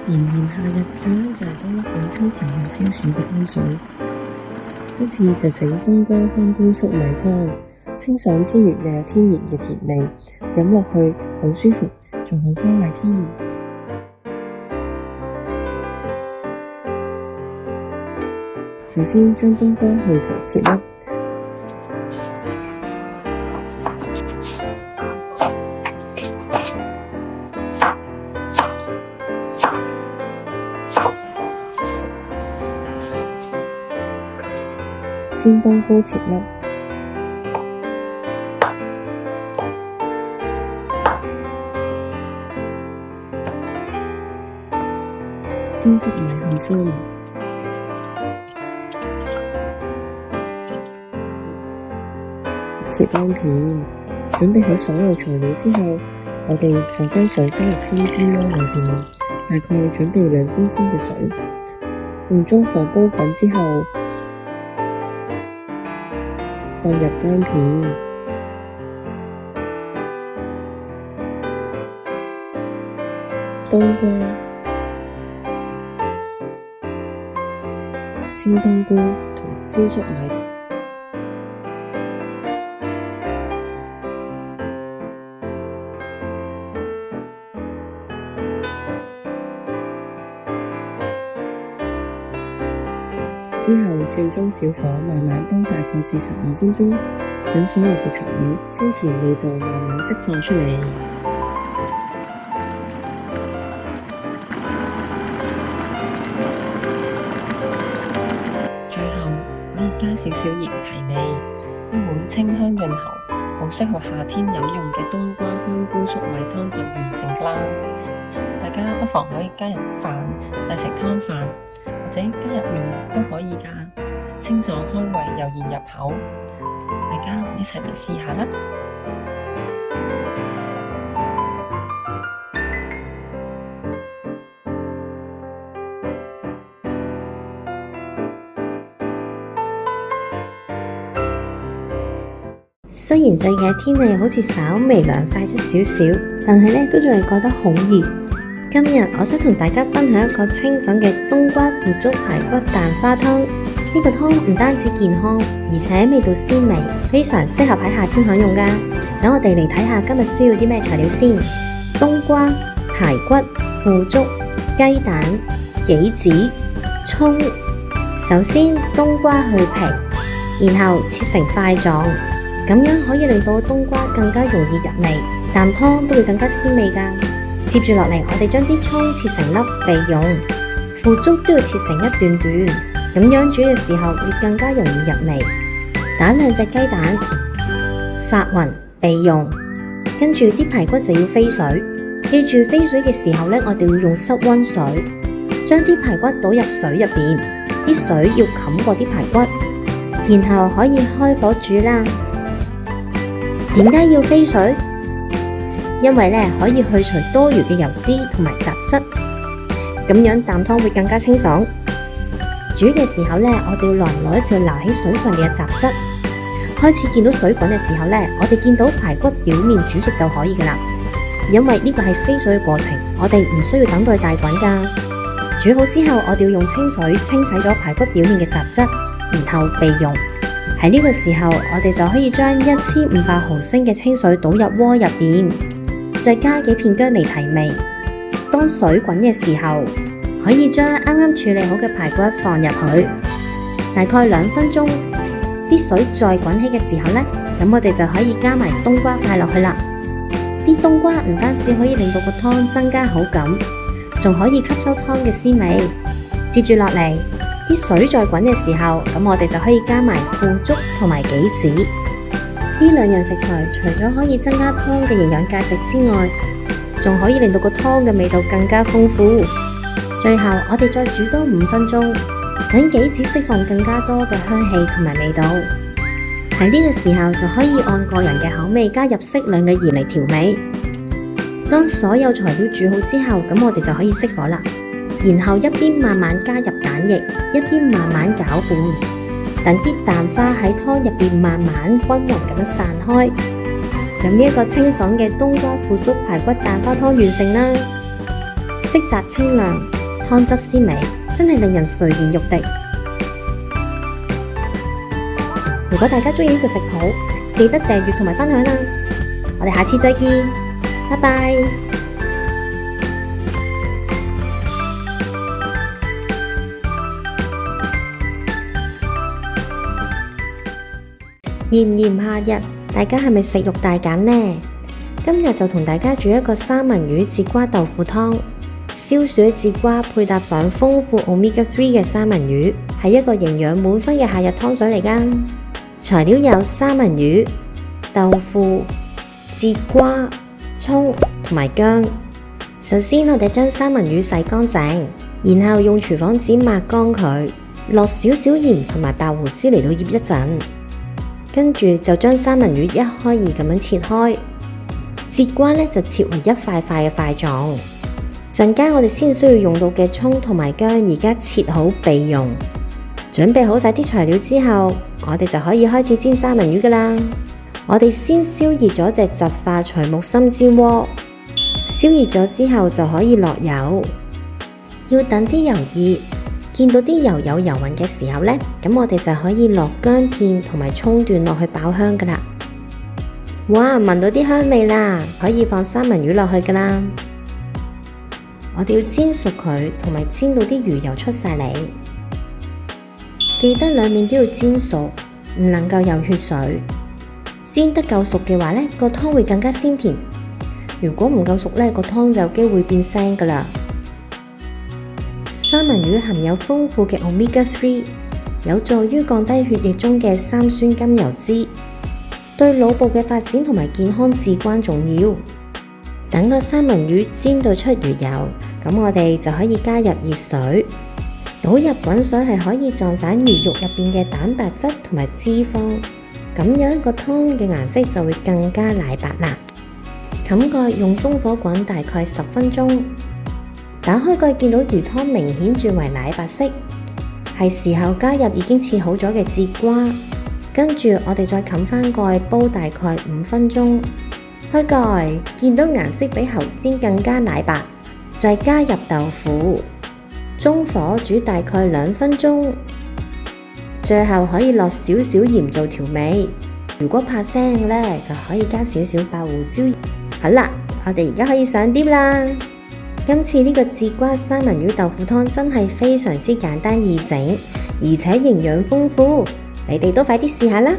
炎炎夏日最啱就係多一款清甜又消暑嘅湯水。今次就整冬瓜香菇粟米湯，清爽之餘又有天然嘅甜味，飲落去好舒服，仲好開胃添。首先將冬瓜去皮切粒，鮮冬菇切粒，鮮粟米去絲，切乾片。準備好所有材料之後，我哋就將水加入生煎鍋裏邊，大概準備2公升嘅水，用中火煲滾之後，放入薑片、冬瓜、鮮冬菇同鮮粟米。之後轉中小火慢慢煲大概45分鐘，等所有嘅材料清甜味道慢慢釋放出嚟。最後可以加少少鹽提味，一碗清香潤喉，好適合夏天飲用嘅冬瓜香菇粟米湯就完成㗎啦！大家不妨可以加入飯，製成湯飯，或者加入麵都可以㗎，清爽開胃又易入口，大家一齊嚟試下啦！雖然最近嘅天氣好似稍微涼快咗少少，但係呢都仲係覺得好熱。今日我想同大家分享一個清爽嘅冬瓜腐竹排骨蛋花湯。呢個湯唔單止健康，而且味道鮮美，非常適合喺夏天享用㗎。等我哋嚟睇下今日需要啲咩材料先。冬瓜、排骨、腐竹、雞蛋、杞子、蔥。首先冬瓜去皮，然後切成塊狀，咁樣可以令到冬瓜更加容易入味，啖湯都會更加鮮美㗎。接住落嚟，我哋將啲蔥切成粒備用，腐竹都要切成一段段，咁樣煮嘅時候會更加容易入味。打2隻雞蛋，發勻備用。跟住啲排骨就要飛水，記住飛水嘅時候呢，我哋要用室溫水，將啲排骨倒入水入邊，啲水要冚過啲排骨，然後可以開火煮啦。點解要飛水？因為呢可以去除多餘嘅油脂同埋雜質，咁樣啖湯會更加清爽。煮嘅時候呢，我哋要耐唔耐就撈起水上面嘅雜質。開始見到水滾嘅時候呢，我哋見到排骨表面煮熟就可以噶啦。因為呢個係飛水嘅過程，我哋唔需要等待大滾噶。煮好之後，我哋要用清水清洗咗排骨表面嘅雜質，然後備用。喺呢個時候，我哋就可以將1500毫升嘅清水倒入鍋入邊，再加幾片薑嚟提味。當水滾嘅時候，可以將啱啱處理好嘅排骨放入去，大概2分鐘。啲水再滾起嘅時候呢，咁我哋就可以加埋冬瓜塊落去啦。啲冬瓜唔單止可以令到個湯增加口感，仲可以吸收湯嘅鮮味。接住落嚟，啲水再滾嘅時候，咁我哋就可以加埋腐竹同埋杞子。呢2樣食材除咗可以增加湯嘅營養價值之外，仲可以令到個湯嘅味道更加豐富。最後我哋再煮多5分鐘，等杞子釋放更加多嘅香氣同埋味道。喺呢個時候就可以按個人嘅口味加入適量嘅鹽嚟調味。當所有材料煮好之後，咁我哋就可以熄火啦。然後一邊慢慢加入蛋液，一邊慢慢攪拌，等啲蛋花喺湯入邊慢慢均勻咁樣散開。咁呢一個清爽嘅冬瓜腐竹排骨蛋花湯完成啦，色澤清亮，湯汁鮮美，真係令人垂涎欲滴。如果大家鍾意呢個食譜，記得訂閱同埋分享啦！我哋下次再見，拜拜。炎炎夏日，大家係咪食慾大減呢？今日就同大家煮一個三文魚節瓜豆腐湯。消暑嘅節瓜配搭上豐富 Omega 3嘅三文魚，係一個營養滿分嘅夏日湯水嚟㗎。材料有三文魚、豆腐、節瓜、蔥同埋薑。首先我哋將三文魚洗乾淨，然後用廚房紙抹乾佢，落少少鹽同埋白胡椒嚟到醃一陣，跟住就將三文魚一開二咁樣切開，節瓜呢就切為一塊塊嘅塊狀。陣間我哋先需要用到嘅蔥同埋薑，而家切好備用。準備好晒啲材料之後，我哋就可以開始煎三文魚噶啦。我哋先燒熱咗隻直化材木心煎鍋，燒熱咗之後就可以落油，要等啲油熱，見到啲油有油暈嘅時候呢，咁我哋就可以落薑片同埋蔥段落去爆香噶啦。哇，聞到啲香味啦，可以放三文魚落去噶啦。我哋要煎熟佢，同埋煎到啲魚油出晒嚟。記得兩面都要煎熟，唔能夠有血水。煎得夠熟嘅話呢，個湯會更加鮮甜。如果唔夠熟呢，個湯就有機會變腥噶啦。三文魚含有豐富嘅 Omega 3，有助於降低血液中嘅三酸甘油酯，對腦部嘅發展同埋健康至關重要。等個三文魚煎到出魚油，咁我哋就可以加入熱水，倒入滾水係可以撞散魚肉入邊嘅蛋白質同埋脂肪，咁樣個湯嘅顏色就會更加奶白啦。冚蓋用中火滾大概10分鐘，打開蓋見到魚湯明顯轉為奶白色，係時候加入已經切好咗嘅節瓜，跟住我哋再冚翻蓋煲大概5分鐘。開蓋，見到顏色比頭先更加奶白，再加入豆腐，中火煮大概2分鐘，最後可以落少少鹽做調味。如果怕腥呢，就可以加少少白胡椒。好啦，我哋而家可以上碟啦。今次呢個節瓜三文魚豆腐湯真係非常之簡單易整，而且營養豐富，你哋都快啲試下啦！